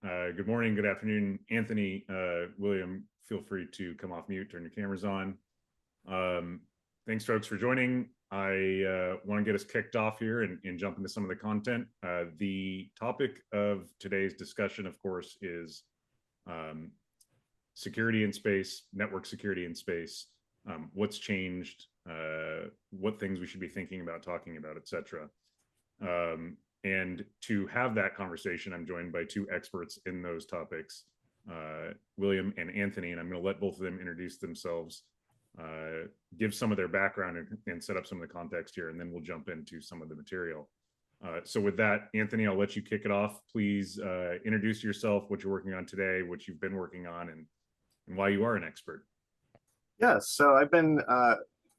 Good morning, good afternoon, Anthony, William. Feel free to come off mute, turn your cameras on. Thanks, folks, for joining. I want to get us kicked off here and jump into some of the content. The topic of today's discussion, of course, is security in space, network security in space, what's changed, what things we should be thinking about, talking about, etc. And to have that conversation, I'm joined by two experts in those topics, William and Anthony, and I'm going to let both of them introduce themselves, give some of their background and set up some of the context here, and then we'll jump into some of the material. So with that, Anthony, I'll let you kick it off. Please introduce yourself, what you're working on today, what you've been working on, and why you are an expert. Yeah, so I've been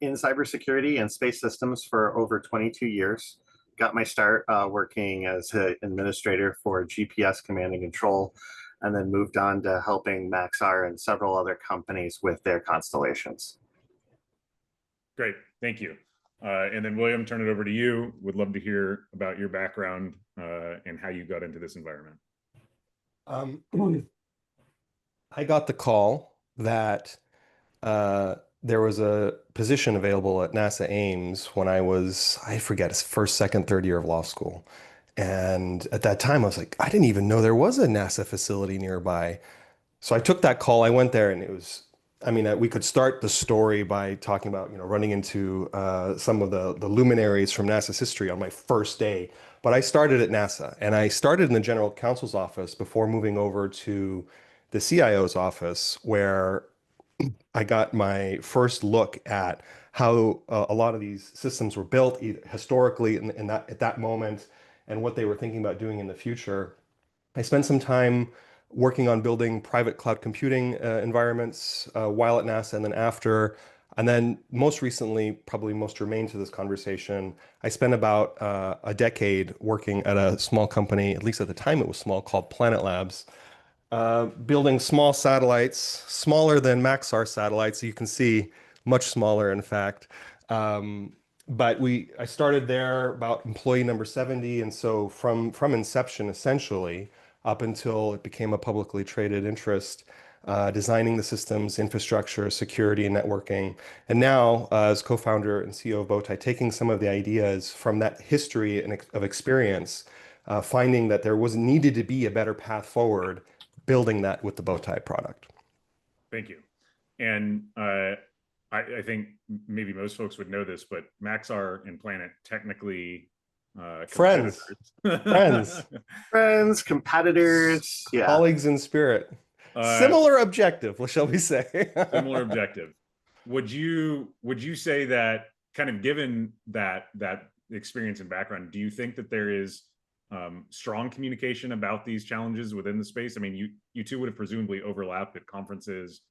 in cybersecurity and space systems for over 22 years. Got my start working as an administrator for GPS command and control, and then moved on to helping Maxar and several other companies with their constellations. Great, thank you. And then William, turn it over to you. Would love to hear about your background and how you got into this environment. I got the call that there was a position available at NASA Ames when I was, I forget, first, second, third year of law school. And at that time, I was like, I didn't even know there was a NASA facility nearby. So I took that call. I went there, and it was, I mean, we could start the story by talking about, running into some of the luminaries from NASA's history on my first day. But I started at NASA, and I started in the general counsel's office before moving over to the CIO's office, where I got my first look at how a lot of these systems were built historically at that moment, and what they were thinking about doing in the future. I spent some time working on building private cloud computing environments while at NASA, and then after. And then most recently, probably most germane to this conversation, I spent about a decade working at a small company, at least at the time it was small, called Planet Labs, building small satellites, smaller than Maxar satellites. You can see much smaller, in fact. But I started there about employee number 70. And so from inception, essentially, up until it became a publicly traded interest, designing the systems, infrastructure, security, and networking. And now, as co-founder and CEO of Bowtie, taking some of the ideas from that history of experience, finding that there needed to be a better path forward, building that with the Bowtie product. Thank you. And I think maybe most folks would know this, but Maxar and Planet technically friends, competitors, yeah. Colleagues in spirit. Similar objective, shall we say? Similar objective. Would you say that, kind of given that experience and background, do you think that there is strong communication about these challenges within the space? I mean, you two would have presumably overlapped at conferences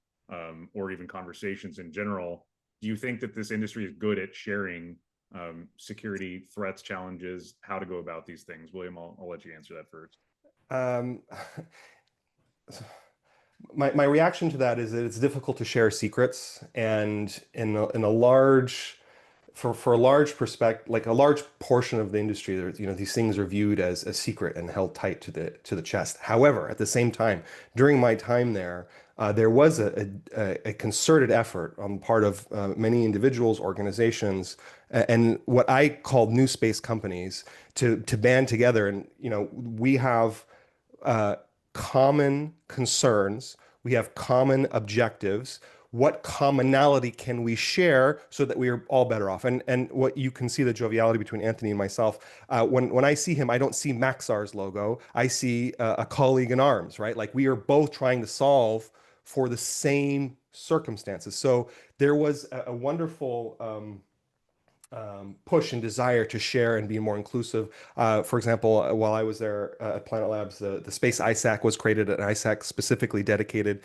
or even conversations in general. Do you think that this industry is good at sharing security threats, challenges, how to go about these things? William, I'll let you answer that first. My reaction to that is that it's difficult to share secrets, and in a large, for a large perspective, like a large portion of the industry, these things are viewed as a secret and held tight to the chest. However, at the same time, during my time there, there was a concerted effort on the part of many individuals, organizations, and what I called new space companies to band together. And we have common concerns, we have common objectives. What commonality can we share so that we are all better off? And what you can see the joviality between Anthony and myself. When I see him, I don't see Maxar's logo. I see a colleague in arms, right? Like, we are both trying to solve for the same circumstances. So there was a wonderful push and desire to share and be more inclusive. For example, while I was there at Planet Labs, the Space ISAC was created, an ISAC specifically dedicated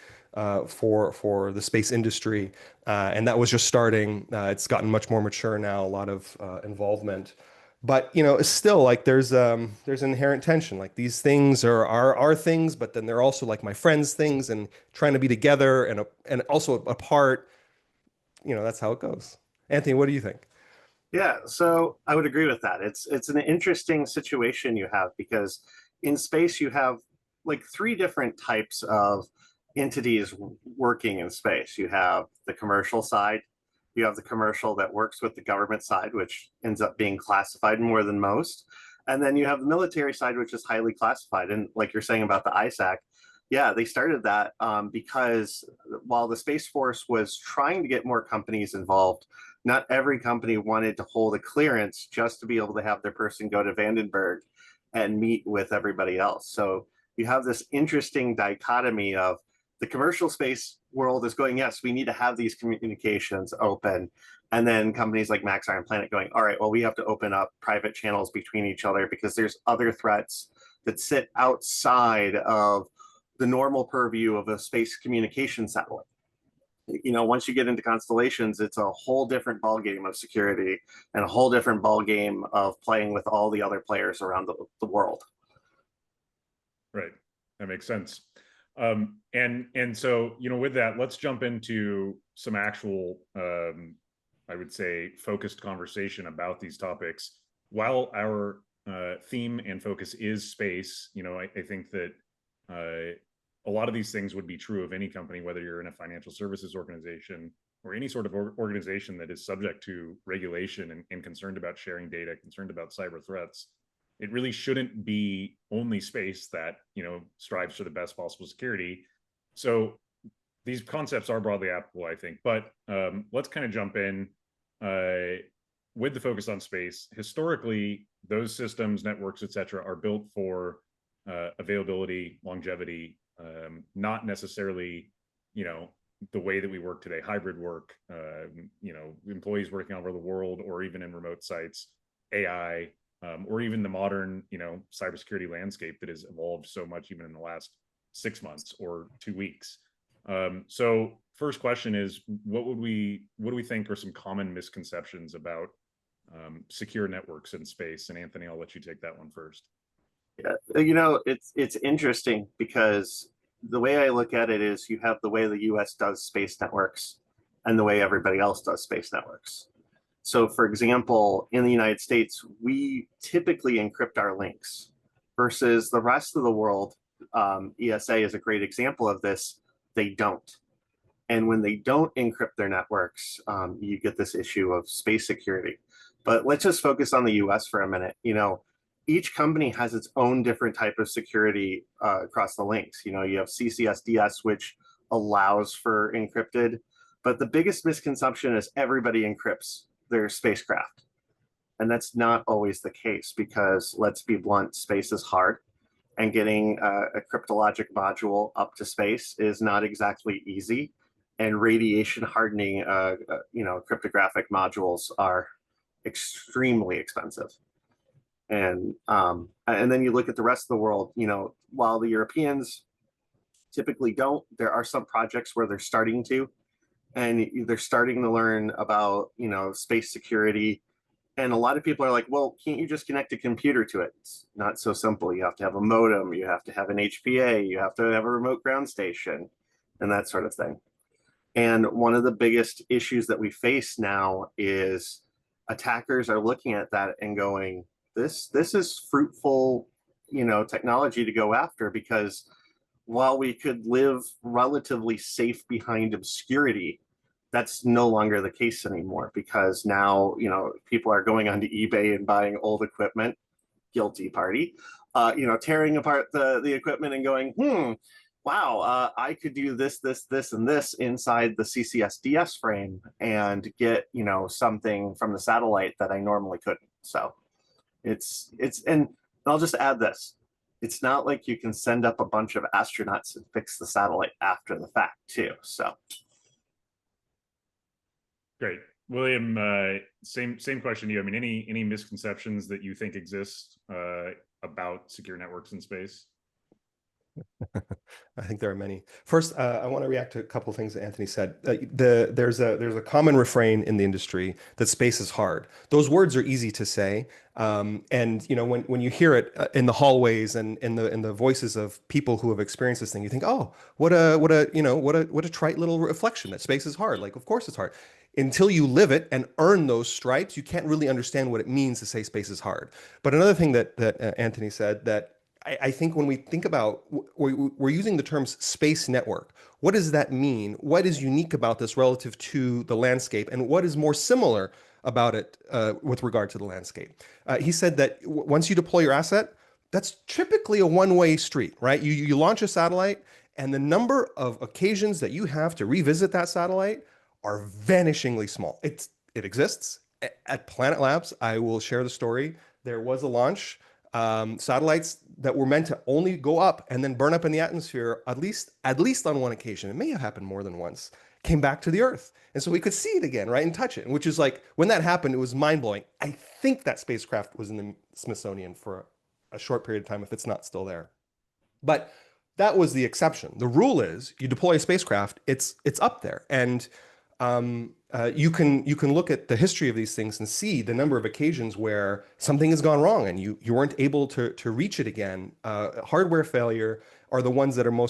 for the space industry. And that was just starting. It's gotten much more mature now, a lot of involvement. But it's still like there's inherent tension. Like, these things are our things, but then they're also like my friends' things, and trying to be together and also apart. That's how it goes. Anthony, what do you think? Yeah, so I would agree with that. It's an interesting situation you have, because in space you have like three different types of entities working in space. You have the commercial side, you have the commercial that works with the government side, which ends up being classified more than most. And then you have the military side, which is highly classified. And like you're saying about the ISAC, yeah, they started that because while the Space Force was trying to get more companies involved, not every company wanted to hold a clearance just to be able to have their person go to Vandenberg and meet with everybody else. So you have this interesting dichotomy of the commercial space world is going, yes, we need to have these communications open. And then companies like Max Iron Planet going, all right, well, we have to open up private channels between each other because there's other threats that sit outside of the normal purview of a space communication satellite. You know, once you get into constellations, it's a whole different ballgame of security and a whole different ballgame of playing with all the other players around the world. Right. That makes sense. And so, you know, with that, let's jump into some actual, I would say, focused conversation about these topics. While our theme and focus is space, you know, I think that a lot of these things would be true of any company, whether you're in a financial services organization or any sort of organization that is subject to regulation and concerned about sharing data, concerned about cyber threats. It really shouldn't be only space that, you know, strives for the best possible security. So these concepts are broadly applicable, I think. But let's kind of jump in with the focus on space. Historically, those systems, networks, et cetera, are built for availability, longevity, not necessarily, you know, the way that we work today, hybrid work, you know, employees working all over the world, or even in remote sites, AI, or even the modern, you know, cybersecurity landscape that has evolved so much even in the last 6 months or 2 weeks. So first question is, what do we think are some common misconceptions about secure networks in space? And Anthony, I'll let you take that one first. Yeah, you know, it's interesting because the way I look at it is you have the way the US does space networks and the way everybody else does space networks. So for example, in the United States, we typically encrypt our links versus the rest of the world. ESA is a great example of this. They don't. And when they don't encrypt their networks, you get this issue of space security. But let's just focus on the US for a minute. You know, each company has its own different type of security across the links. You know, you have CCSDS, which allows for encrypted, but the biggest misconception is everybody encrypts their spacecraft. And that's not always the case because, let's be blunt, space is hard. And getting a cryptologic module up to space is not exactly easy. And radiation hardening, you know, cryptographic modules are extremely expensive. And then you look at the rest of the world, you know, while the Europeans typically don't, there are some projects where they're starting to, and they're starting to learn about, you know, space security. And a lot of people are like, well, can't you just connect a computer to it? It's not so simple. You have to have a modem, you have to have an HPA, you have to have a remote ground station, and that sort of thing. And one of the biggest issues that we face now is attackers are looking at that and going, this is fruitful, you know, technology to go after, because while we could live relatively safe behind obscurity, that's no longer the case anymore, because now, you know, people are going onto eBay and buying old equipment, guilty party, you know, tearing apart the equipment and going, wow, I could do this, and this inside the CCSDS frame and get, you know, something from the satellite that I normally couldn't. So and I'll just add this. It's not like you can send up a bunch of astronauts and fix the satellite after the fact too. So. Great. William, same question to you. I mean, any misconceptions that you think exist about secure networks in space? I think there are many. First, I want to react to a couple of things that Anthony said. There's a common refrain in the industry that space is hard. Those words are easy to say, and you know, when you hear it in the hallways and in the voices of people who have experienced this thing, you think, oh, what a trite little reflection that space is hard. Like, of course it's hard. Until you live it and earn those stripes, you can't really understand what it means to say space is hard. But another thing that Anthony said that I think when we think about, we're using the terms space network. What does that mean? What is unique about this relative to the landscape? And what is more similar about it with regard to the landscape? He said that once you deploy your asset, that's typically a one-way street, right? You launch a satellite, and the number of occasions that you have to revisit that satellite are vanishingly small. It exists. At Planet Labs, I will share the story. There was a launch. Satellites that were meant to only go up and then burn up in the atmosphere, at least on one occasion, it may have happened more than once, came back to the Earth. And so we could see it again, right? And touch it, which is like, when that happened, it was mind-blowing. I think that spacecraft was in the Smithsonian for a short period of time, if it's not still there. But that was the exception. The rule is you deploy a spacecraft, it's up there. And you can look at the history of these things and see the number of occasions where something has gone wrong and you weren't able to reach it again. Hardware failure are the ones that are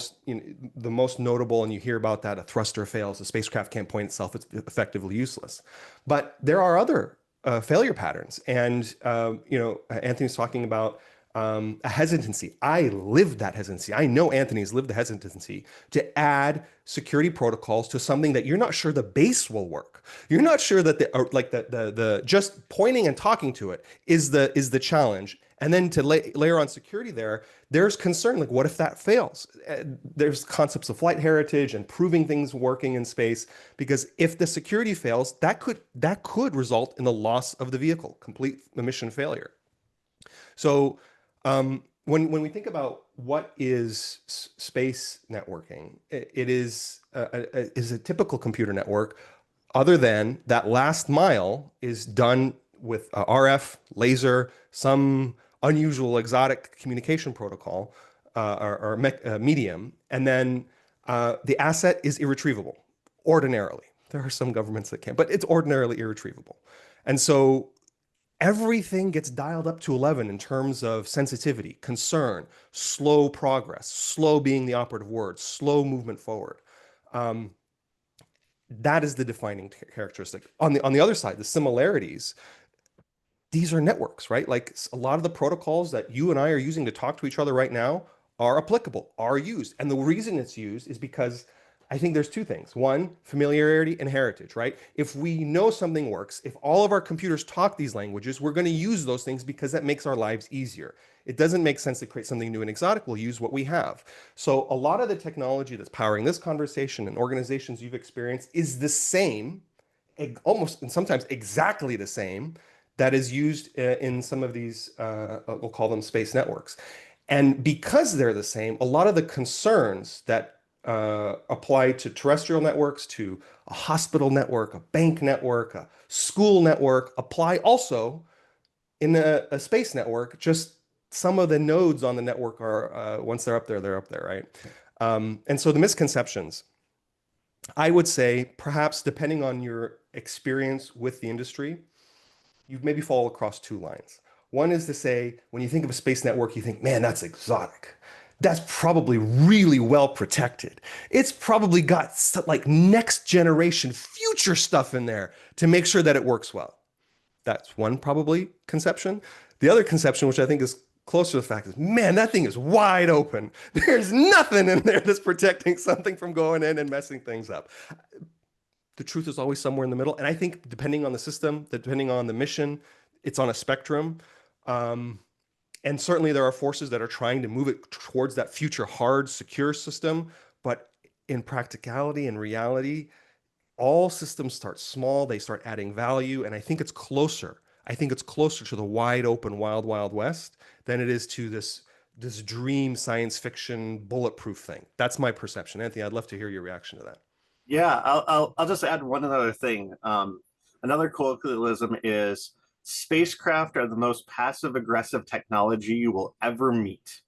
the most notable, and you hear about that. A thruster fails, the spacecraft can't point itself, it's effectively useless. But there are other failure patterns, and Anthony's talking about a hesitancy. I lived that hesitancy. I know Anthony's lived the hesitancy to add security protocols to something that you're not sure the base will work. You're not sure that the just pointing and talking to it is the challenge. And then to layer on security there's concern, like what if that fails? There's concepts of flight heritage and proving things working in space, because if the security fails, that could result in the loss of the vehicle, complete mission failure. So when we think about what is space networking, it is a typical computer network, other than that last mile is done with RF, laser, some unusual exotic communication protocol or medium, and then the asset is irretrievable, ordinarily. There are some governments that can, but it's ordinarily irretrievable. And so everything gets dialed up to 11 in terms of sensitivity, concern, slow progress, slow being the operative word, slow movement forward. That is the defining characteristic. On the other side, the similarities, these are networks, right? Like a lot of the protocols that you and I are using to talk to each other right now are applicable, are used. And the reason it's used is because I think there's two things. One, familiarity and heritage, right? If we know something works, if all of our computers talk these languages, we're going to use those things because that makes our lives easier. It doesn't make sense to create something new and exotic. We'll use what we have. So a lot of the technology that's powering this conversation and organizations you've experienced is the same, almost and sometimes exactly the same, that is used in some of these, we'll call them space networks. And because they're the same, a lot of the concerns that apply to terrestrial networks, to a hospital network, a bank network, a school network, apply also in a space network. Just some of the nodes on the network are, once they're up there, right? And so the misconceptions, I would say, perhaps depending on your experience with the industry, you maybe fall across two lines. One is to say, when you think of a space network, you think, man, that's exotic. That's probably really well protected. It's probably got like next generation future stuff in there to make sure that it works well. That's one probably conception. The other conception, which I think is closer to the fact, is, man, that thing is wide open. There's nothing in there that's protecting something from going in and messing things up. The truth is always somewhere in the middle. And I think depending on the system, depending on the mission, it's on a spectrum. And certainly there are forces that are trying to move it towards that future hard, secure system. But in practicality and reality, all systems start small, they start adding value. And I think it's closer. I think it's closer to the wide open, wild, wild west than it is to this dream science fiction bulletproof thing. That's my perception. Anthony, I'd love to hear your reaction to that. Yeah, I'll just add one other thing. Another colloquialism is spacecraft are the most passive aggressive technology you will ever meet.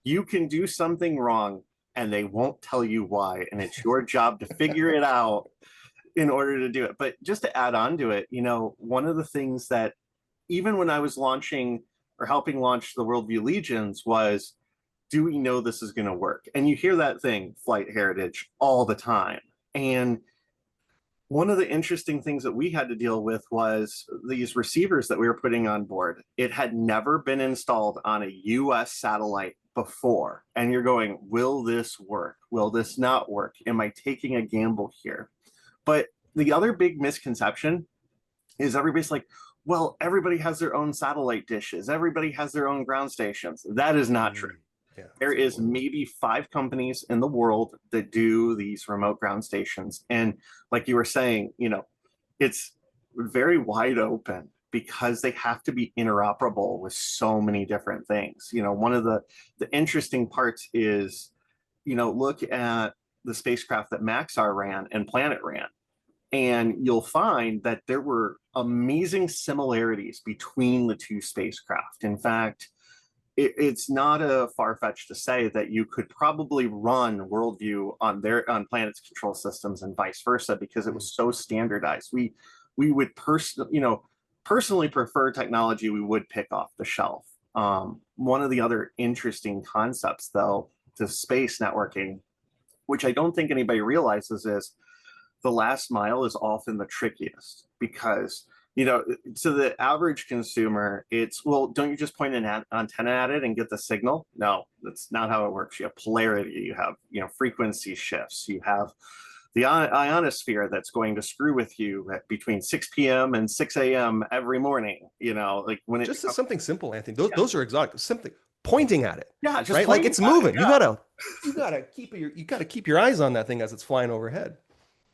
You can do something wrong and they won't tell you why, and it's your job to figure it out in order to do it. But just to add on to it, one of the things that even when I was launching or helping launch the Worldview Legions was, do we know this is going to work? And you hear that thing, flight heritage, all the time. And one of the interesting things that we had to deal with was these receivers that we were putting on board. It had never been installed on a US satellite before. And you're going, will this work? Will this not work? Am I taking a gamble here? But the other big misconception is everybody's like, well, everybody has their own satellite dishes. Everybody has their own ground stations. That is not true. Yeah, there is maybe 5 companies in the world that do these remote ground stations. And like you were saying, you know, it's very wide open because they have to be interoperable with so many different things. You know, one of the interesting parts is, you know, look at the spacecraft that Maxar ran and Planet ran. And you'll find that there were amazing similarities between the 2 spacecraft. In fact, it's not a far-fetched to say that you could probably run Worldview on Planet's control systems and vice versa, because it was so standardized. We would personally prefer technology we would pick off the shelf. One of the other interesting concepts, though, to space networking, which I don't think anybody realizes, is the last mile is often the trickiest, because, you know, to the average consumer, it's, well, don't you just point an antenna at it and get the signal? No, that's not how it works. You have polarity, you have, you know, frequency shifts, you have the ionosphere that's going to screw with you between 6 p.m. and 6 a.m. every morning. You know, like when it just something simple, Anthony. Those are exotic. Something pointing at it. Yeah, just right, like it's moving. Yeah. You gotta keep your eyes on that thing as it's flying overhead.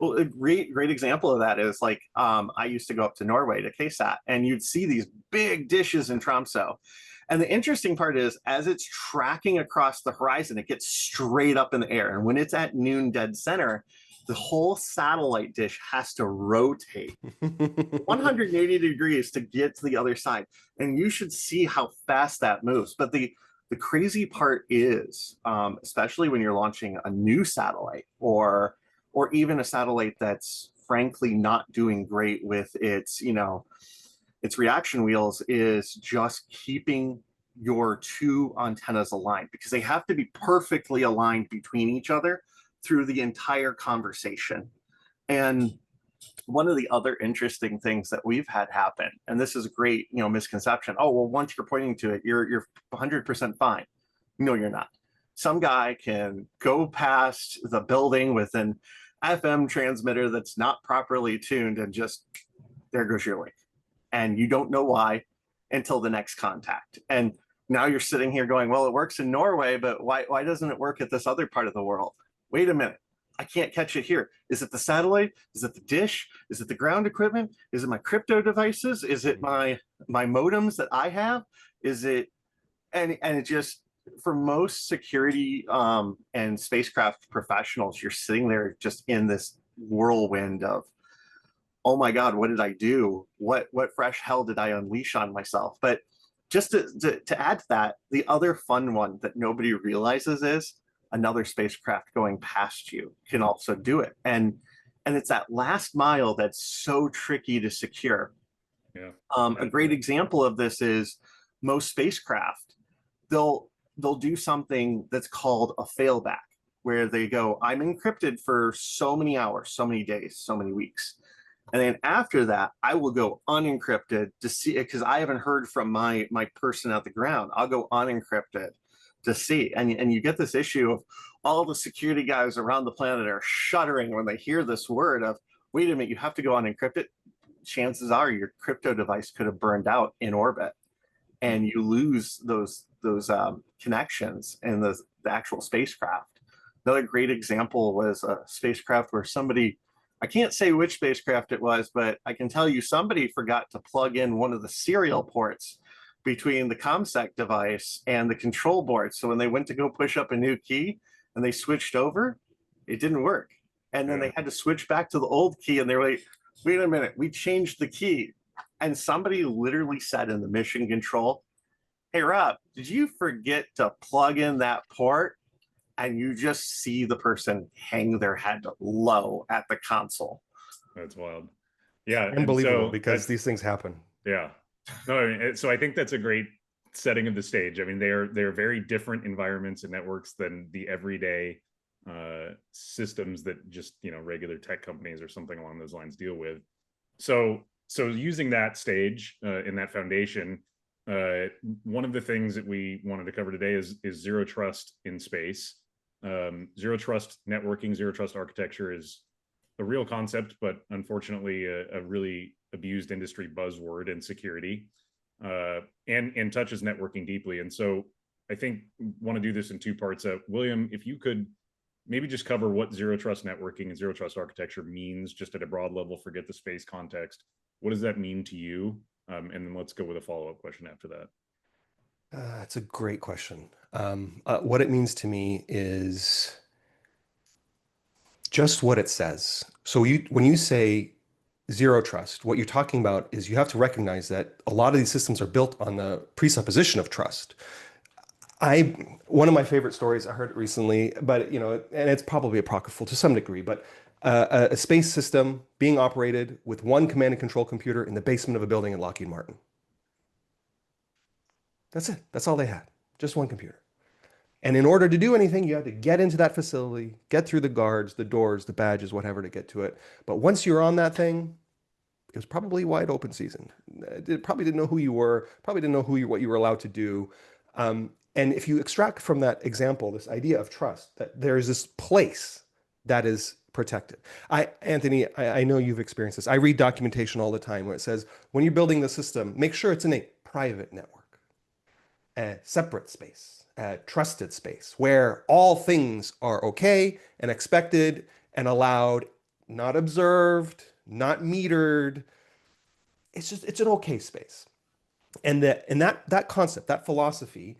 Well, a great example of that is like, I used to go up to Norway to KSAT, and you'd see these big dishes in Tromsø. And the interesting part is, as it's tracking across the horizon, it gets straight up in the air. And when it's at noon dead center, the whole satellite dish has to rotate 180 degrees to get to the other side. And you should see how fast that moves. But the crazy part is, especially when you're launching a new satellite, or even a satellite that's frankly not doing great with its, you know, its reaction wheels, is just keeping your 2 antennas aligned, because they have to be perfectly aligned between each other through the entire conversation. And one of the other interesting things that we've had happen, and this is a great, you know, misconception. Oh, well, once you're pointing to it, you're 100% fine. No, you're not. Some guy can go past the building with an FM transmitter that's not properly tuned, and just, there goes your link. And you don't know why until the next contact. And now you're sitting here going, well, it works in Norway, but why doesn't it work at this other part of the world? Wait a minute, I can't catch it here. Is it the satellite? Is it the dish? Is it the ground equipment? Is it my crypto devices? Is it my modems that I have? Is it, and it just, for most security and spacecraft professionals, you're sitting there just in this whirlwind of, oh my God, what did I do? What fresh hell did I unleash on myself? But just to add to that, the other fun one that nobody realizes is another spacecraft going past you can also do it. And it's that last mile that's so tricky to secure. Yeah. A great example of this is most spacecraft, they'll do something that's called a failback, where they go, I'm encrypted for so many hours, so many days, so many weeks. And then after that, I will go unencrypted to see it, because I haven't heard from my person at the ground. I'll go unencrypted to see. And you get this issue of all the security guys around the planet are shuddering when they hear this word of, wait a minute, you have to go unencrypted. Chances are your crypto device could have burned out in orbit, and you lose those connections in the actual spacecraft. Another great example was a spacecraft where somebody, I can't say which spacecraft it was, but I can tell you somebody forgot to plug in one of the serial ports between the ComSec device and the control board. So when they went to go push up a new key and they switched over, it didn't work. And then they had to switch back to the old key, and they were like, wait a minute, we changed the key. And somebody literally said in the mission control, hey, Rob, did you forget to plug in that port? And you just see the person hang their head low at the console. That's wild. Yeah. Unbelievable, so because these things happen. Yeah. No, I mean, so I think that's a great setting of the stage. I mean, they're very different environments and networks than the everyday systems that just, regular tech companies or something along those lines deal with. So using that stage in that foundation, one of the things that we wanted to cover today is zero trust in space. Zero trust networking, zero trust architecture is a real concept, but unfortunately a really abused industry buzzword in security, and touches networking deeply. And so I think want to do this in two parts. William, if you could maybe just cover what zero trust networking and zero trust architecture means, just at a broad level, forget the space context. What does that mean to you? And then let's go with a follow-up question after that. It's a great question. What it means to me is just what it says. So when you say zero trust, what you're talking about is you have to recognize that a lot of these systems are built on the presupposition of trust. One of my favorite stories, I heard it recently, but and it's probably apocryphal to some degree, but a space system being operated with one command and control computer in the basement of a building at Lockheed Martin. That's it. That's all they had. Just one computer. And in order to do anything, you had to get into that facility, get through the guards, the doors, the badges, whatever to get to it. But once you're on that thing, it was probably wide open season. It probably didn't know who you were, probably didn't know what you were allowed to do. And if you extract from that example, this idea of trust, that there is this place that is protected. Anthony, I know you've experienced this. I read documentation all the time where it says, when you're building the system, make sure it's in a private network, a separate space, a trusted space, where all things are okay and expected and allowed, not observed, not metered. It's an okay space. And that concept, that philosophy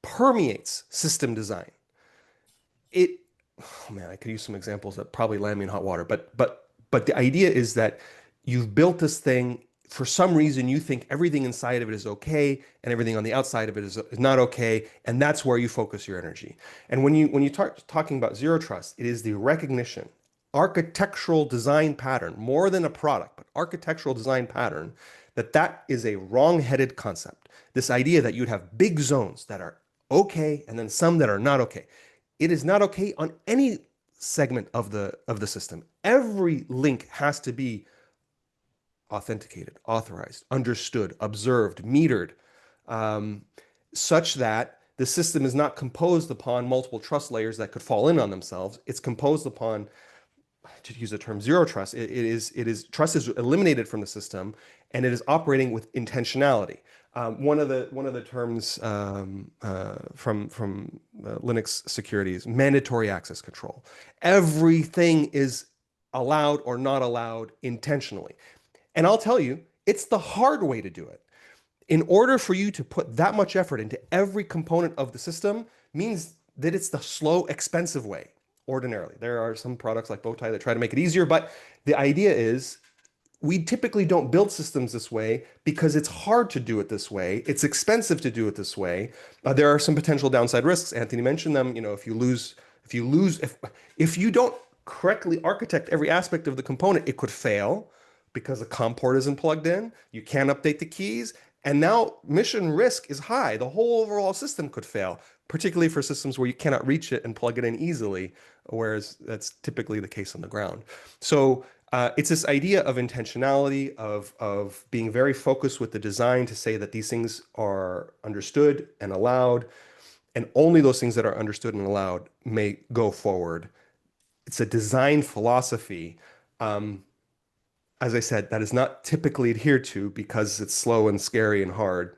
permeates system design. Oh man, I could use some examples that probably land me in hot water, but the idea is that you've built this thing, for some reason you think everything inside of it is okay and everything on the outside of it is not okay, and that's where you focus your energy. And when you talking about zero trust, it is the recognition, architectural design pattern, more than a product, but architectural design pattern, that is a wrong-headed concept. This idea that you'd have big zones that are okay and then some that are not okay. It is not okay on any segment of the system. Every link has to be authenticated, authorized, understood, observed, metered, such that the system is not composed upon multiple trust layers that could fall in on themselves. It's composed upon, to use the term zero trust, trust is eliminated from the system, and it is operating with intentionality. One of the terms from Linux security is mandatory access control. Everything is allowed or not allowed intentionally. And I'll tell you, it's the hard way to do it. In order for you to put that much effort into every component of the system means that it's the slow, expensive way, ordinarily. There are some products like Bowtie that try to make it easier, but the idea is we typically don't build systems this way because it's hard to do it this way. It's expensive to do it this way. There are some potential downside risks. Anthony mentioned them. If you don't correctly architect every aspect of the component, it could fail because the COM port isn't plugged in. You can't update the keys. And now mission risk is high. The whole overall system could fail, particularly for systems where you cannot reach it and plug it in easily, whereas that's typically the case on the ground. So it's this idea of intentionality, of being very focused with the design to say that these things are understood and allowed, and only those things that are understood and allowed may go forward. It's a design philosophy, as I said, that is not typically adhered to because it's slow and scary and hard.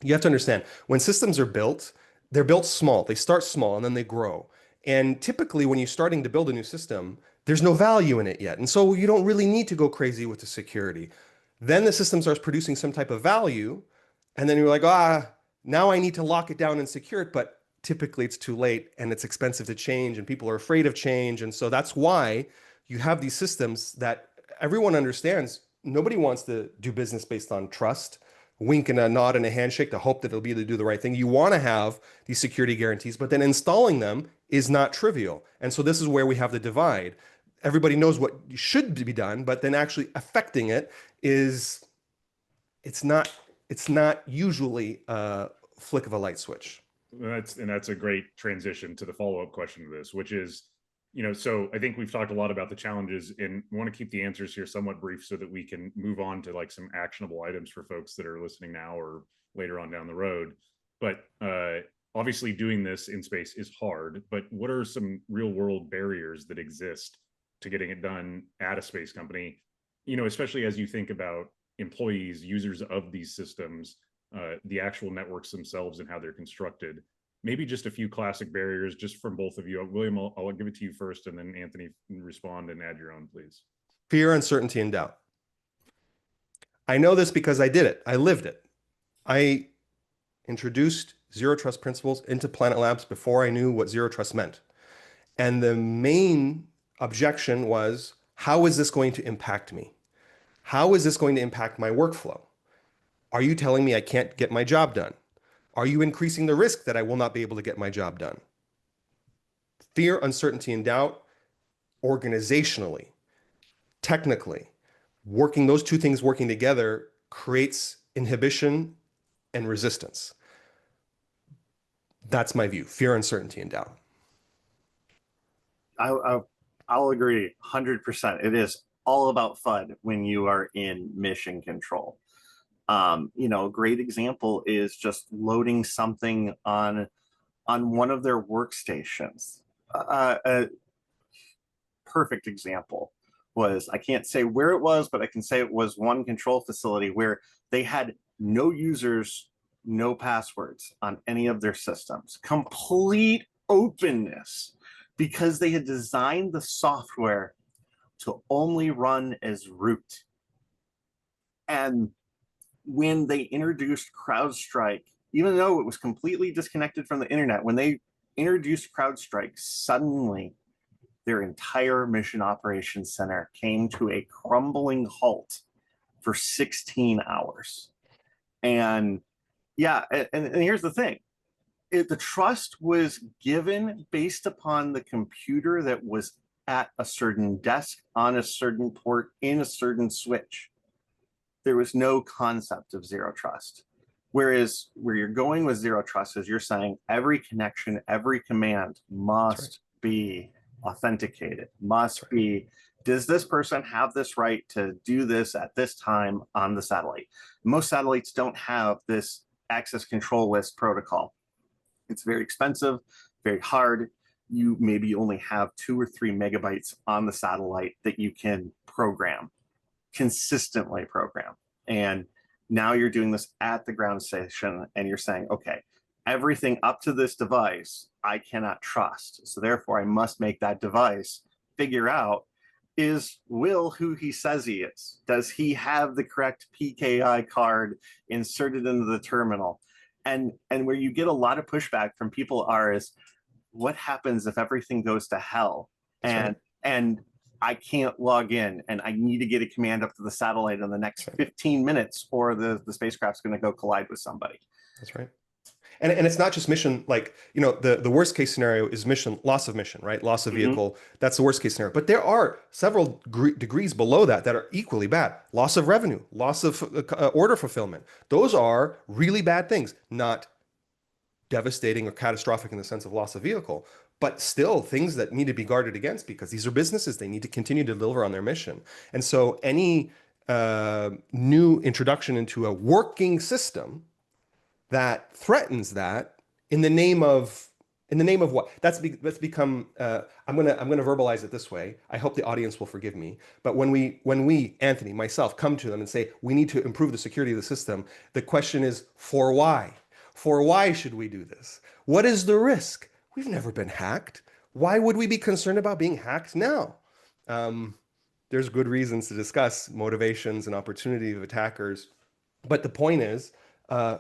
You have to understand, when systems are built, they're built small. They start small and then they grow. And typically when you're starting to build a new system, there's no value in it yet. And so you don't really need to go crazy with the security. Then the system starts producing some type of value. And then you're like, now I need to lock it down and secure it. But typically it's too late and it's expensive to change and people are afraid of change. And so that's why you have these systems that everyone understands. Nobody wants to do business based on trust, wink and a nod and a handshake to hope that it'll be able to do the right thing. You want to have these security guarantees, but then installing them is not trivial. And so this is where we have the divide. Everybody knows what should be done, but then actually affecting it it's not usually a flick of a light switch. That's a great transition to the follow-up question to this, which is, so I think we've talked a lot about the challenges and want to keep the answers here somewhat brief so that we can move on to like some actionable items for folks that are listening now or later on down the road. But obviously doing this in space is hard, but what are some real world barriers that exist to getting it done at a space company? Especially as you think about employees, users of these systems, the actual networks themselves and how they're constructed. Maybe just a few classic barriers just from both of you. William, I'll give it to you first, and then Anthony, respond and add your own, please. Fear, uncertainty, and doubt. I know this because I did it. I lived it. I introduced zero trust principles into Planet Labs before I knew what zero trust meant. And the main objection was, how is this going to impact me? How is this going to impact my workflow? Are you telling me I can't get my job done? Are you increasing the risk that I will not be able to get my job done? Fear, uncertainty, and doubt, organizationally, technically, those two things working together creates inhibition and resistance. That's my view, fear, uncertainty, and doubt. I'll agree 100%. It is all about FUD when you are in mission control. A great example is just loading something on one of their workstations. A perfect example was, I can't say where it was, but I can say it was one control facility where they had no users, no passwords on any of their systems. Complete openness, because they had designed the software to only run as root. And when they introduced CrowdStrike, even though it was completely disconnected from the internet, when they introduced CrowdStrike, suddenly their entire mission operations center came to a crumbling halt for 16 hours. And yeah, and here's the thing. The trust was given based upon the computer that was at a certain desk, on a certain port, in a certain switch. There was no concept of zero trust. Whereas where you're going with zero trust is you're saying every connection, every command must be authenticated, must be, does this person have this right to do this at this time on the satellite? Most satellites don't have this access control list protocol. It's very expensive, very hard. You maybe only have 2 or 3 megabytes on the satellite that you can program, consistently program. And now you're doing this at the ground station and you're saying, okay, everything up to this device, I cannot trust. So therefore I must make that device figure out, is Will who he says he is? Does he have the correct PKI card inserted into the terminal? And where you get a lot of pushback from people is, what happens if everything goes to hell? And I can't log in and I need to get a command up to the satellite in the next 15 minutes or the spacecraft's going to go collide with somebody. That's right. And it's not just mission, like, the worst case scenario is loss of mission, right? Loss of vehicle. That's the worst case scenario. But there are several degrees below that are equally bad. Loss of revenue, loss of order fulfillment. Those are really bad things, not devastating or catastrophic in the sense of loss of vehicle, but still things that need to be guarded against because these are businesses. They need to continue to deliver on their mission. And so any new introduction into a working system that threatens that in the name of what? That's become. I'm gonna verbalize it this way. I hope the audience will forgive me. But when we Anthony, myself, come to them and say we need to improve the security of the system, the question is, for why? For why should we do this? What is the risk? We've never been hacked. Why would we be concerned about being hacked now? There's good reasons to discuss motivations and opportunity of attackers, but the point is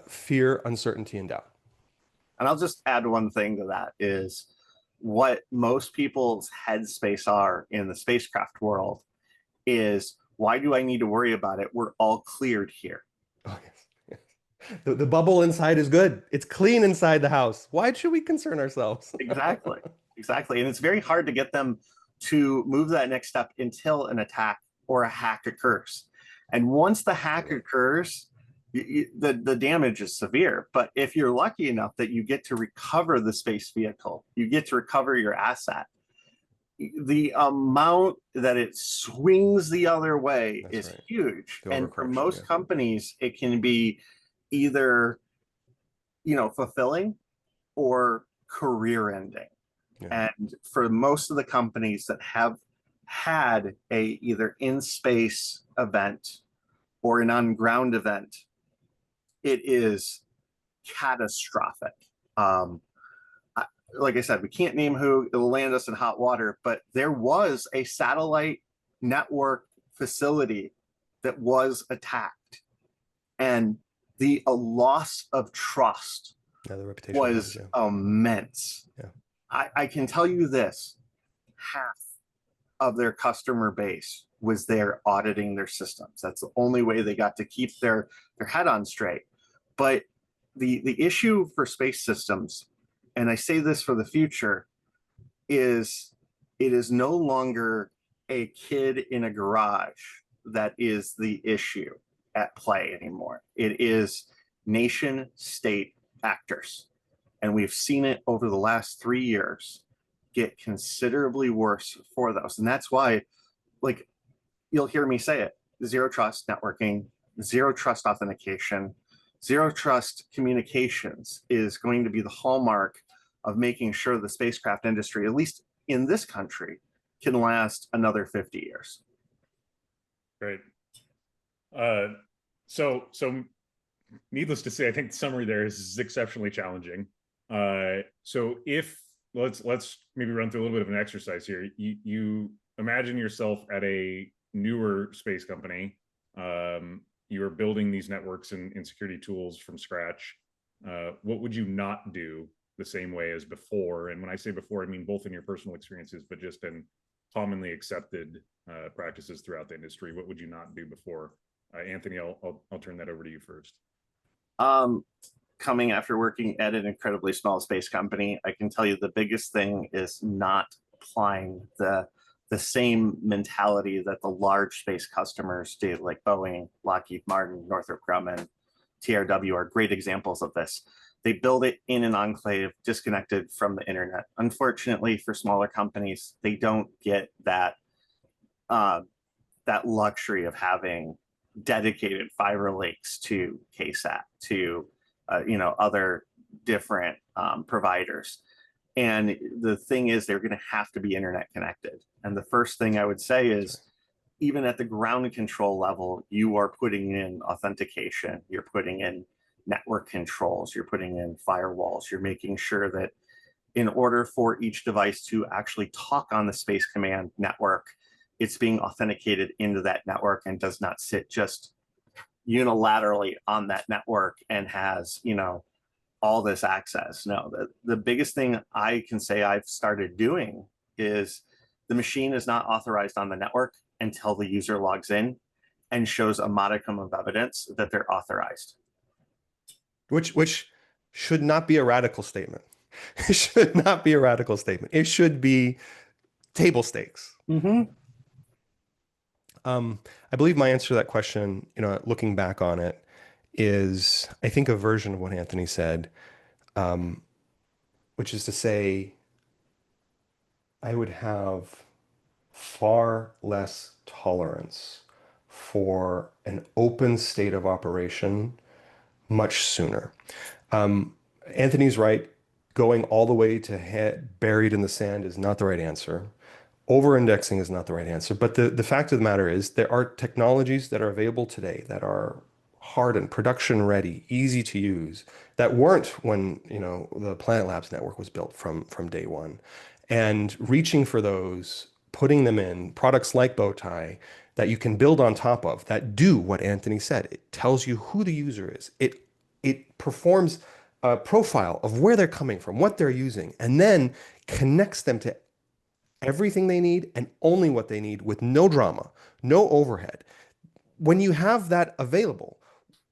fear, uncertainty, and doubt. And I'll just add one thing to that is what most people's headspace are in the spacecraft world is, why do I need to worry about it? We're all cleared here. Oh, yes. The bubble inside is good. It's clean inside the house. Why should we concern ourselves? Exactly. And it's very hard to get them to move that next step until an attack or a hack occurs. And once the hack occurs, the damage is severe. But if you're lucky enough that you get to recover the space vehicle, you get to recover your asset, the amount that it swings the other way That's is right. huge. The And for overcorrection, most yeah. companies, it can be either, fulfilling or career ending. Yeah. And for most of the companies that have had a either in space event or an on ground event, it is catastrophic. Um, like I said, we can't name who, it'll land us in hot water, but there was a satellite network facility that was attacked, and the loss of trust Yeah, the reputation was damage, yeah. immense. Yeah. I can tell you this: half of their customer base was there auditing their systems. That's the only way they got to keep their head on straight. But the issue for space systems, and I say this for the future, is it is no longer a kid in a garage that is the issue at play anymore. It is nation state actors. And we've seen it over the last 3 years get considerably worse for those. And that's why, like, you'll hear me say it: zero trust networking, zero trust authentication, zero trust communications is going to be the hallmark of making sure the spacecraft industry, at least in this country, can last another 50 years. Great. So needless to say, I think the summary there is exceptionally challenging. So if let's maybe run through a little bit of an exercise here. You imagine yourself at a newer space company. You are building these networks and security tools from scratch. What would you not do the same way as before? And when I say before, I mean both in your personal experiences, but just in commonly accepted practices throughout the industry. What would you not do before? Anthony, I'll turn that over to you first. Coming after working at an incredibly small space company, I can tell you the biggest thing is not applying the same mentality that the large space customers do, like Boeing, Lockheed Martin, Northrop Grumman, TRW are great examples of this. They build it in an enclave, disconnected from the internet. Unfortunately, for smaller companies, they don't get that that luxury of having dedicated fiber links to KSAT, to other different providers. And the thing is, they're going to have to be internet connected. And the first thing I would say is, even at the ground control level, you are putting in authentication, you're putting in network controls, you're putting in firewalls, you're making sure that in order for each device to actually talk on the Space Command network, it's being authenticated into that network and does not sit just unilaterally on that network and has, all this access. No, the biggest thing I can say I've started doing is the machine is not authorized on the network until the user logs in and shows a modicum of evidence that they're authorized. Which should not be a radical statement. It should not be a radical statement. It should be table stakes. Mm-hmm. I believe my answer to that question, looking back on it, is I think a version of what Anthony said, which is to say, I would have far less tolerance for an open state of operation much sooner. Anthony's right. Going all the way to head buried in the sand is not the right answer. Over-indexing is not the right answer. But the fact of the matter is there are technologies that are available today that are hardened, production ready, easy to use, that weren't when, the Planet Labs network was built from day one. And reaching for those, putting them in products like Bowtie that you can build on top of, that do what Anthony said. It tells you who the user is. It performs a profile of where they're coming from, what they're using, and then connects them to everything they need and only what they need with no drama, no overhead. When you have that available,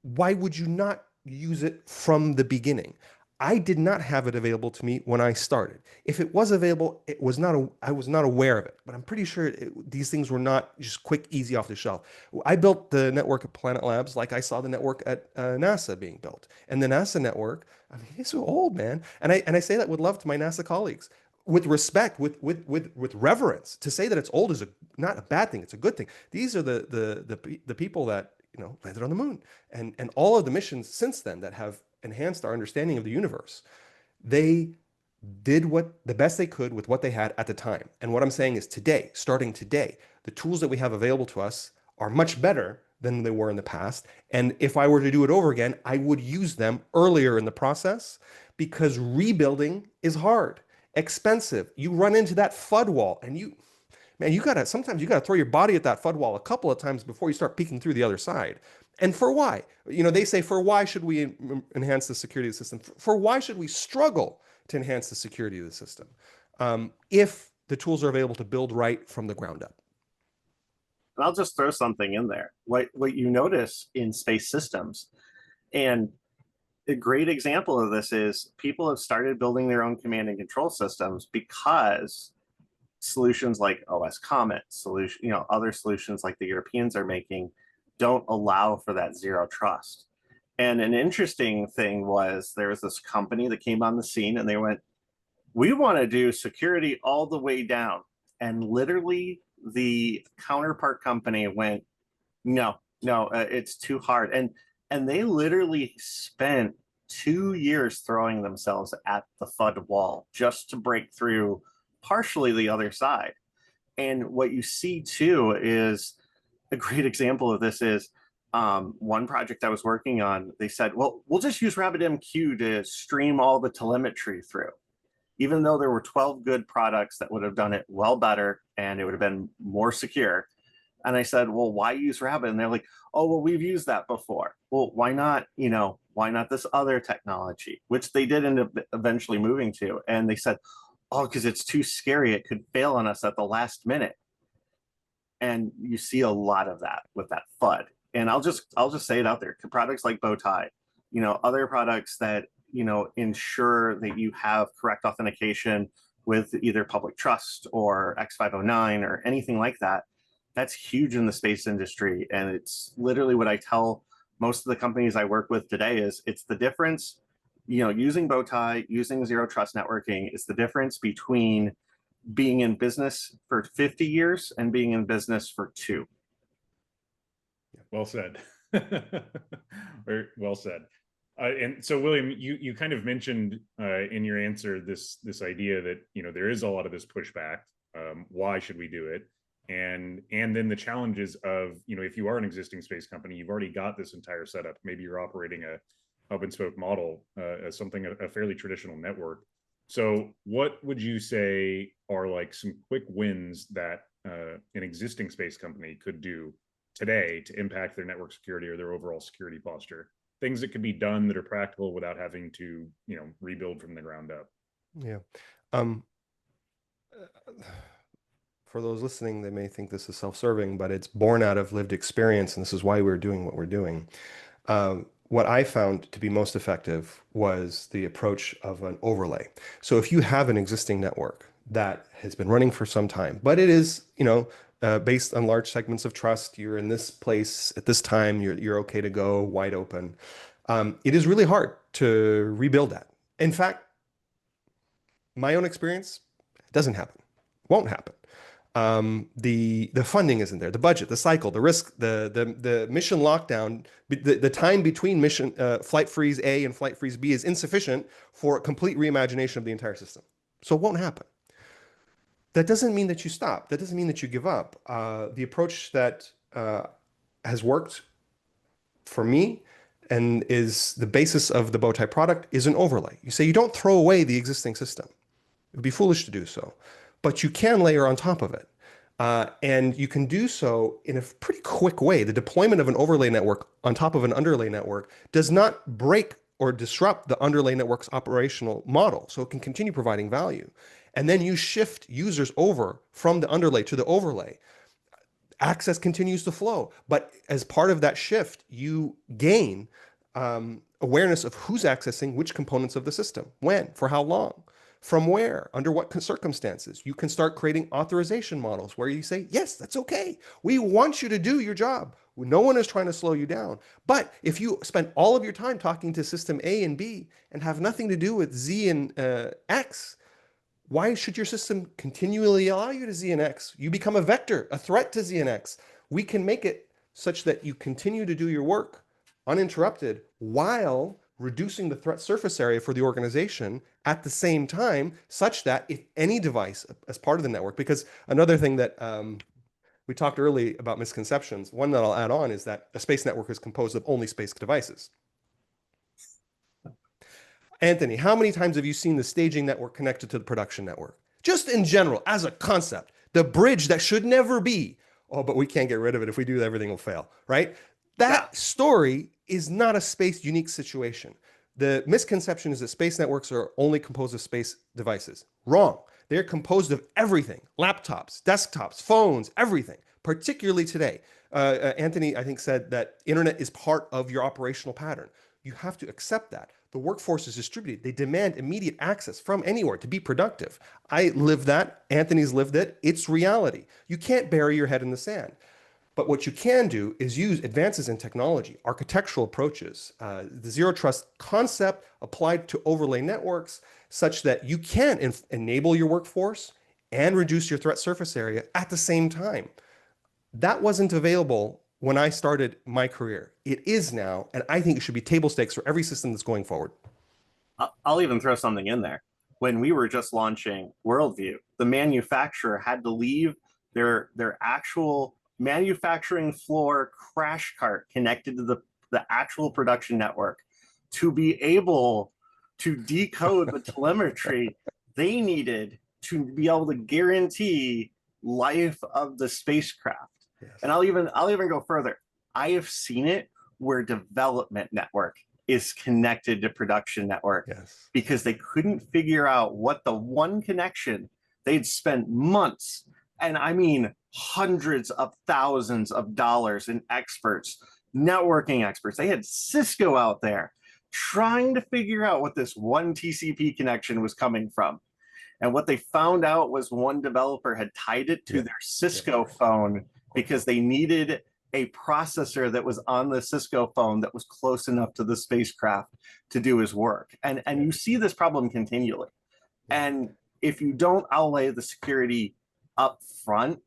why would you not use it from the beginning? I did not have it available to me when I started. If it was available, I was not aware of it, but I'm pretty sure these things were not just quick, easy off the shelf. I built the network at Planet Labs like I saw the network at NASA being built. And the NASA network, I mean, it's so old, man. And I say that with love to my NASA colleagues, with respect, with reverence. To say that it's old is not a bad thing, it's a good thing. These are the people that, landed on the moon, and all of the missions since then that have enhanced our understanding of the universe. They did what the best they could with what they had at the time. And what I'm saying is today, starting today, the tools that we have available to us are much better than they were in the past. And if I were to do it over again, I would use them earlier in the process, because rebuilding is hard, expensive. You run into that FUD wall, and man, sometimes you gotta throw your body at that FUD wall a couple of times before you start peeking through the other side. And for why? They say, for why should we enhance the security of the system? For why should we struggle to enhance the security of the system if the tools are available to build right from the ground up? And I'll just throw something in there. What you notice in space systems, and a great example of this is people have started building their own command and control systems because solutions like OS Comet, other solutions like the Europeans are making don't allow for that zero trust. And an interesting thing was there was this company that came on the scene and they went, we want to do security all the way down. And literally the counterpart company went, no, it's too hard. And they literally spent 2 years throwing themselves at the FUD wall just to break through partially the other side. And what you see too is a great example of this is one project I was working on. They said, well, we'll just use RabbitMQ to stream all the telemetry through, even though there were 12 good products that would have done it well better and it would have been more secure. And I said, well, why use Rabbit? And they're like, oh, well, we've used that before. Well, why not, why not this other technology, which they did end up eventually moving to. And they said, oh, because it's too scary. It could fail on us at the last minute. And you see a lot of that with that FUD. And I'll just say it out there. Products like Bowtie, other products that, ensure that you have correct authentication with either public trust or X509 or anything like that. That's huge in the space industry. And it's literally what I tell most of the companies I work with today is it's the difference, using Bowtie, using zero trust networking is the difference between being in business for 50 years and being in business for 2. Well said. Well said. And so, William, you kind of mentioned in your answer this idea that there is a lot of this pushback. Why should we do it? And then the challenges of if you are an existing space company, you've already got this entire setup. Maybe you're operating a hub and spoke model as a fairly traditional network. So what would you say are like some quick wins that an existing space company could do today to impact their network security or their overall security posture? Things that could be done that are practical without having to, rebuild from the ground up. Yeah. For those listening, they may think this is self-serving, but it's born out of lived experience, and this is why we're doing what we're doing. What I found to be most effective was the approach of an overlay. So if you have an existing network that has been running for some time, but it is, based on large segments of trust, you're in this place at this time, you're okay to go wide open. It is really hard to rebuild that. In fact, my own experience, it doesn't happen, won't happen. The funding isn't there, the budget, the cycle, the risk, the mission lockdown, the time between mission flight freeze A and flight freeze B is insufficient for a complete reimagination of the entire system. So it won't happen. That doesn't mean that you stop. That doesn't mean that you give up. The approach that has worked for me and is the basis of the Bowtie product is an overlay. You say you don't throw away the existing system. It would be foolish to do so, but you can layer on top of it. And you can do so in a pretty quick way. The deployment of an overlay network on top of an underlay network does not break or disrupt the underlay network's operational model, so it can continue providing value. And then you shift users over from the underlay to the overlay. Access continues to flow, but as part of that shift, you gain awareness of who's accessing which components of the system, when, for how long, from where, under what circumstances. You can start creating authorization models where you say, yes, that's okay. We want you to do your job. No one is trying to slow you down. But if you spend all of your time talking to system A and B and have nothing to do with Z and X, why should your system continually allow you to Z and X? You become a vector, a threat to Z and X. We can make it such that you continue to do your work uninterrupted while reducing the threat surface area for the organization at the same time, such that if any device as part of the network, because another thing that we talked early about misconceptions, one that I'll add on is that a space network is composed of only space devices. Anthony, how many times have you seen the staging network connected to the production network? Just in general, as a concept, the bridge that should never be. Oh, but we can't get rid of it. If we do, everything will fail, right? That story is not a space unique situation. The misconception is that space networks are only composed of space devices. Wrong. They're composed of everything: laptops, desktops, phones, everything, particularly today. Anthony, I think, said that internet is part of your operational pattern. You have to accept that. The workforce is distributed. They demand immediate access from anywhere to be productive. I live that. Anthony's lived it. It's reality. You can't bury your head in the sand. But what you can do is use advances in technology, architectural approaches, the zero trust concept applied to overlay networks, such that you can enable your workforce and reduce your threat surface area at the same time. That wasn't available when I started my career. It is now, and I think it should be table stakes for every system that's going forward. I'll even throw something in there. When we were just launching Worldview, the manufacturer had to leave their actual manufacturing floor crash cart connected to the actual production network to be able to decode the telemetry they needed to be able to guarantee life of the spacecraft. Yes. And I'll even go further. I have seen it where development network is connected to production network. Yes. Because they couldn't figure out what the one connection. They'd spent months, and I mean hundreds of thousands of dollars in experts, networking experts. They had Cisco out there trying to figure out what this one TCP connection was coming from. And what they found out was one developer had tied it to their Cisco phone because they needed a processor that was on the Cisco phone that was close enough to the spacecraft to do his work. And you see this problem continually. And if you don't outlay the security up front,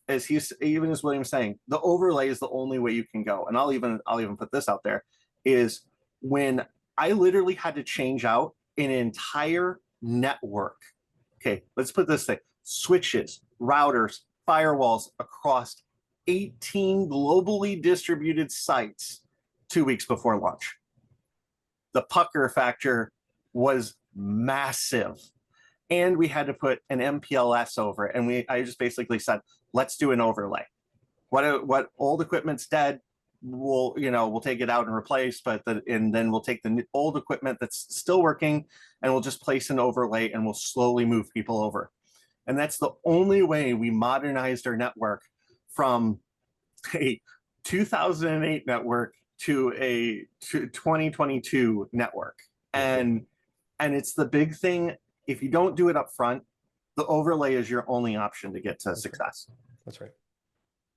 as William's saying, the overlay is the only way you can go. And I'll even put this out there, is when I literally had to change out an entire network. Okay, let's put this thing: switches, routers, firewalls across 18 globally distributed sites 2 weeks before launch. The pucker factor was massive. And we had to put an MPLS over it. And I just basically said, let's do an overlay. What old equipment's dead, we'll take it out and replace, and then we'll take the old equipment that's still working and we'll just place an overlay and we'll slowly move people over. And that's the only way we modernized our network from a 2008 network to a 2022 network. And it's the big thing. If you don't do it up front, the overlay is your only option to get to success. That's right.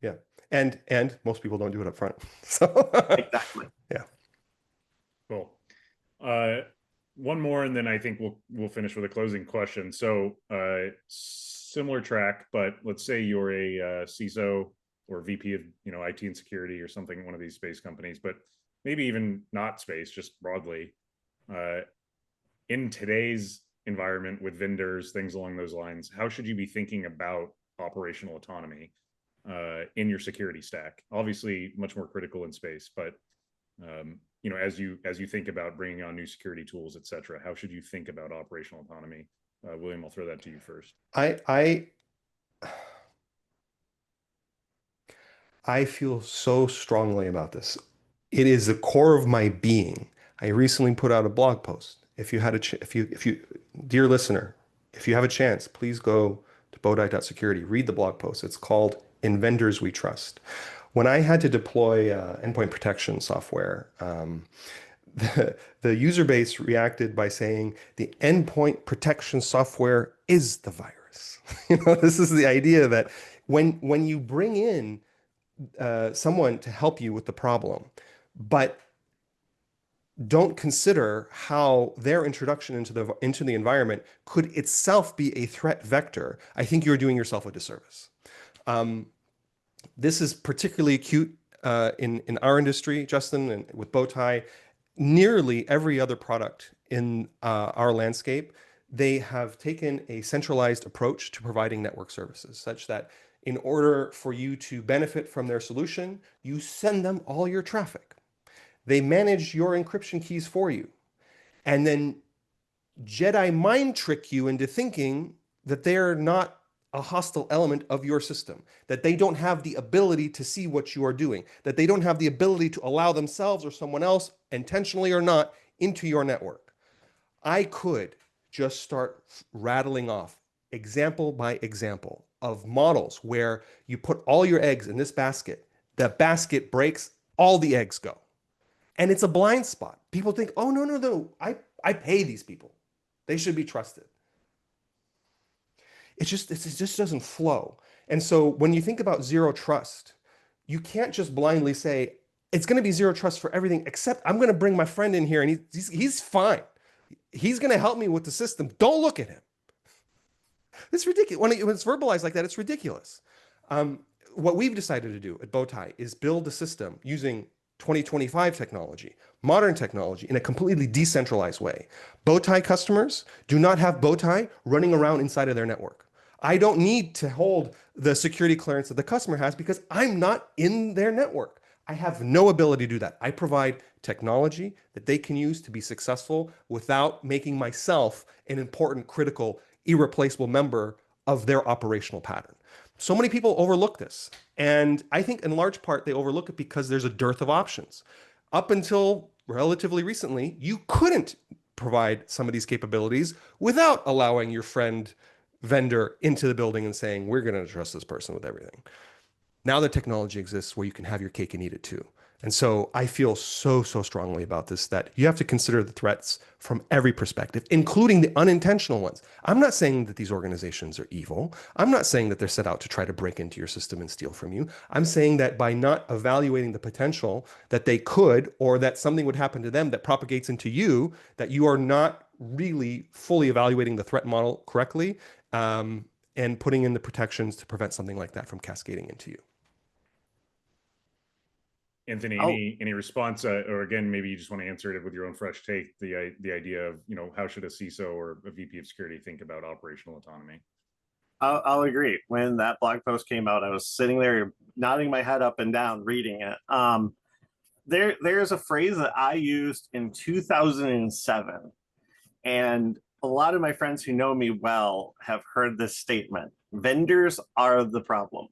Yeah. And most people don't do it up front. So exactly. Yeah. Cool. One more, and then I think we'll finish with a closing question. So similar track, but let's say you're a CISO or VP of IT and security or something, one of these space companies, but maybe even not space, just broadly. In today's environment with vendors, things along those lines, how should you be thinking about operational autonomy in your security stack? Obviously much more critical in space, but as you think about bringing on new security tools, et cetera, how should you think about operational autonomy? William, I'll throw that to you first. I feel so strongly about this. It is the core of my being. I recently put out a blog post. If you, dear listener, if you have a chance, please go to bowtie.security, read the blog post. It's called "In Vendors We Trust." When I had to deploy endpoint protection software, the user base reacted by saying the endpoint protection software is the virus. This is the idea that when you bring in someone to help you with the problem, but don't consider how their introduction into the environment could itself be a threat vector, I think you're doing yourself a disservice. This is particularly acute in our industry, Justin, and with Bowtie. Nearly every other product in our landscape, they have taken a centralized approach to providing network services, such that in order for you to benefit from their solution, you send them all your traffic. They manage your encryption keys for you, and then Jedi mind trick you into thinking that they're not a hostile element of your system, that they don't have the ability to see what you are doing, that they don't have the ability to allow themselves or someone else, intentionally or not, into your network. I could just start rattling off example by example of models where you put all your eggs in this basket, the basket breaks, all the eggs go. And it's a blind spot. People think, oh, no, I pay these people. They should be trusted. It just doesn't flow. And so when you think about zero trust, you can't just blindly say, it's going to be zero trust for everything, except I'm going to bring my friend in here and he's fine. He's going to help me with the system. Don't look at him. It's ridiculous. When it's verbalized like that, it's ridiculous. What we've decided to do at Bowtie is build a system using 2025 technology, modern technology, in a completely decentralized way. Bowtie customers do not have Bowtie running around inside of their network. I don't need to hold the security clearance that the customer has because I'm not in their network. I have no ability to do that. I provide technology that they can use to be successful without making myself an important, critical, irreplaceable member of their operational pattern. So many people overlook this. And I think in large part, they overlook it because there's a dearth of options. Up until relatively recently, you couldn't provide some of these capabilities without allowing your friend vendor into the building and saying, we're going to trust this person with everything. Now the technology exists where you can have your cake and eat it too. And so I feel so strongly about this, that you have to consider the threats from every perspective, including the unintentional ones. I'm not saying that these organizations are evil. I'm not saying that they're set out to try to break into your system and steal from you. I'm saying that by not evaluating the potential that they could, or that something would happen to them that propagates into you, that you are not really fully evaluating the threat model correctly, and putting in the protections to prevent something like that from cascading into you. Anthony, any response, or again, maybe you just want to answer it with your own fresh take, the idea of, how should a CISO or a VP of security think about operational autonomy? I'll agree. When that blog post came out, I was sitting there nodding my head up and down reading it. There's a phrase that I used in 2007, and a lot of my friends who know me well have heard this statement: vendors are the problem.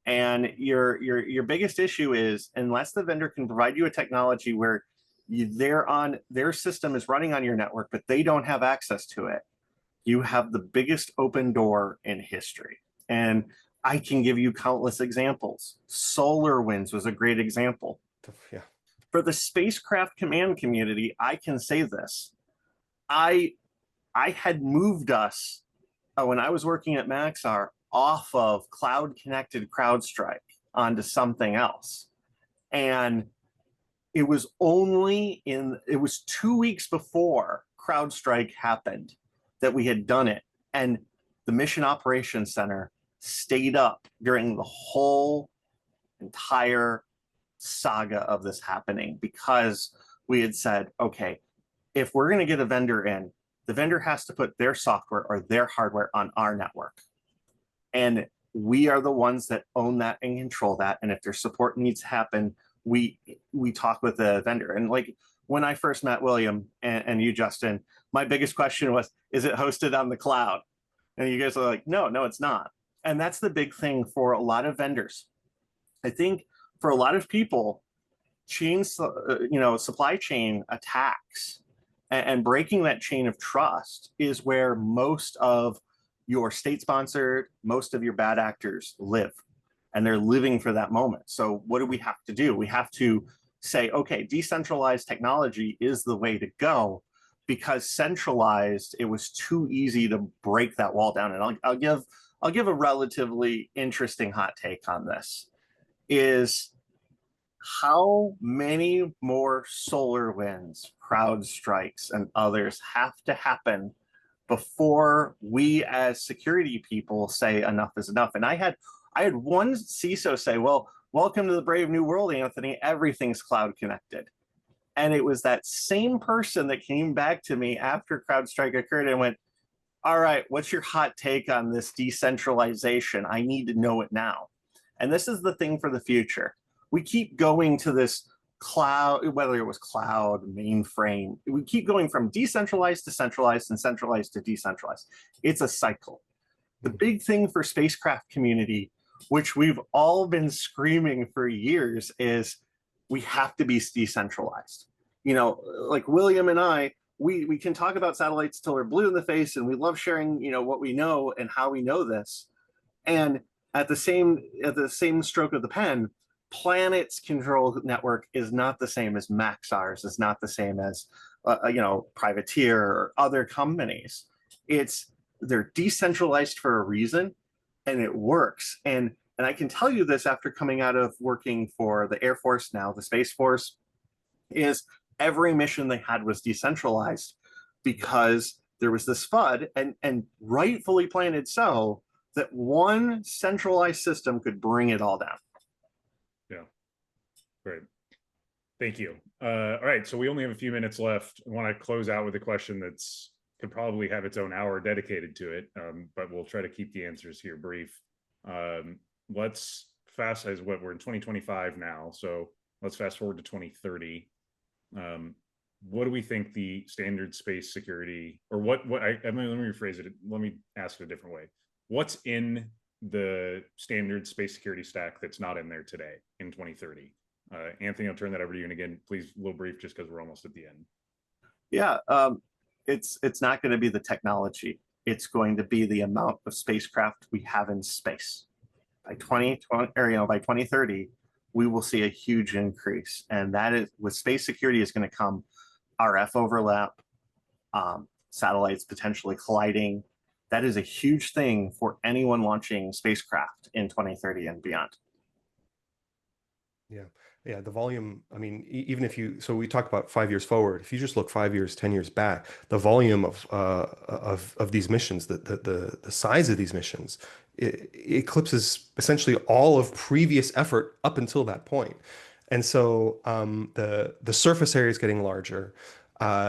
And your biggest issue is, unless the vendor can provide you a technology where their system is running on your network, but they don't have access to it, you have the biggest open door in history. And I can give you countless examples. SolarWinds was a great example. Yeah. For the spacecraft command community, I can say this. I had moved us, when I was working at Maxar, off of cloud-connected CrowdStrike onto something else. And it was 2 weeks before CrowdStrike happened that we had done it. And the Mission Operations Center stayed up during the whole entire saga of this happening, because we had said, okay, if we're going to get a vendor in, the vendor has to put their software or their hardware on our network. And we are the ones that own that and control that. And if their support needs to happen, we talk with the vendor. And like when I first met William and you, Justin, my biggest question was, is it hosted on the cloud? And you guys are like, no, it's not. And that's the big thing for a lot of vendors. I think for a lot of people, supply chain attacks and breaking that chain of trust is where most of your state-sponsored, most of your bad actors live, and they're living for that moment. So what do we have to do? We have to say, okay, decentralized technology is the way to go, because centralized, it was too easy to break that wall down. And I'll give a relatively interesting hot take on this, is how many more SolarWinds, CrowdStrikes, and others have to happen before we as security people say enough is enough. And I had one CISO say, well, welcome to the brave new world, Anthony, everything's cloud connected. And it was that same person that came back to me after CrowdStrike occurred and went, all right, what's your hot take on this decentralization? I need to know it now. And this is the thing for the future. We keep going to this cloud, whether it was cloud, mainframe, we keep going from decentralized to centralized and centralized to decentralized. It's a cycle. The big thing for spacecraft community, which we've all been screaming for years, is we have to be decentralized. You know, like William and I, we can talk about satellites till we're blue in the face, and we love sharing, you know, what we know and how we know this. And at the same stroke of the pen, Planet's control network is not the same as Maxar's, is not the same as you know, Privateer or other companies. They're decentralized for a reason, and it works. And I can tell you this after coming out of working for the Air Force, now the Space Force, is every mission they had was decentralized because there was this FUD, and rightfully planted so, that one centralized system could bring it all down. Yeah, great. Thank you. All right, so we only have a few minutes left. I want to close out with a question that's could probably have its own hour dedicated to it, but we'll try to keep the answers here brief. Let's fast as what we're in 2025 now, so let's fast forward to 2030. What do we think the standard space security, or let me rephrase it. Let me ask it a different way. What's in the standard space security stack that's not in there today in 2030? Anthony, I'll turn that over to you. And again, please, a little brief, just because we're almost at the end. Yeah, it's not going to be the technology. It's going to be the amount of spacecraft we have in space. By 2020, or, you know, by 2030, we will see a huge increase, and that is, with space security, is going to come RF overlap, satellites potentially colliding. That is a huge thing for anyone launching spacecraft in 2030 and beyond. Yeah, the volume, I mean, even if you, so we talk about 5 years forward, if you just look 5 years, 10 years back, the volume of these missions, the size of these missions, it eclipses essentially all of previous effort up until that point. And so the surface area is getting larger.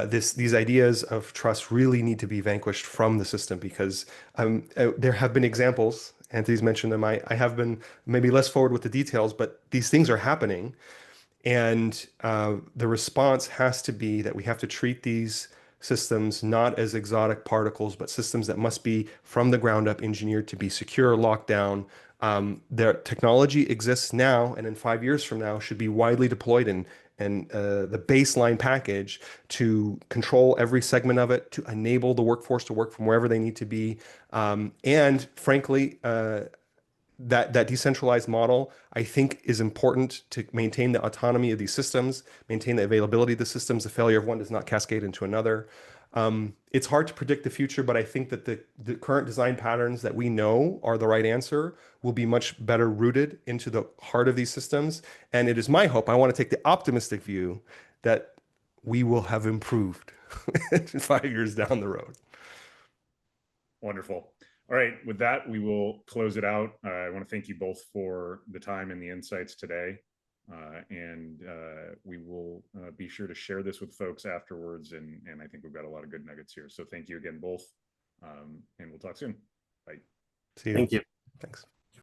These ideas of trust really need to be vanquished from the system, because there have been examples. Anthony's mentioned them. I have been maybe less forward with the details, but these things are happening. And the response has to be that we have to treat these systems not as exotic particles, but systems that must be from the ground up engineered to be secure, locked down. Their technology exists now, and in 5 years from now should be widely deployed and the baseline package to control every segment of it, to enable the workforce to work from wherever they need to be. And frankly, that decentralized model, I think, is important to maintain the autonomy of these systems, maintain the availability of the systems. The failure of one does not cascade into another. It's hard to predict the future, but I think that the current design patterns that we know are the right answer will be much better rooted into the heart of these systems. And it is my hope, I want to take the optimistic view, that we will have improved 5 years down the road. Wonderful. All right, with that, we will close it out. I want to thank you both for the time and the insights today. We will be sure to share this with folks afterwards. And I think we've got a lot of good nuggets here. So thank you again, both. And we'll talk soon. Bye. See you. Thank you. Thanks.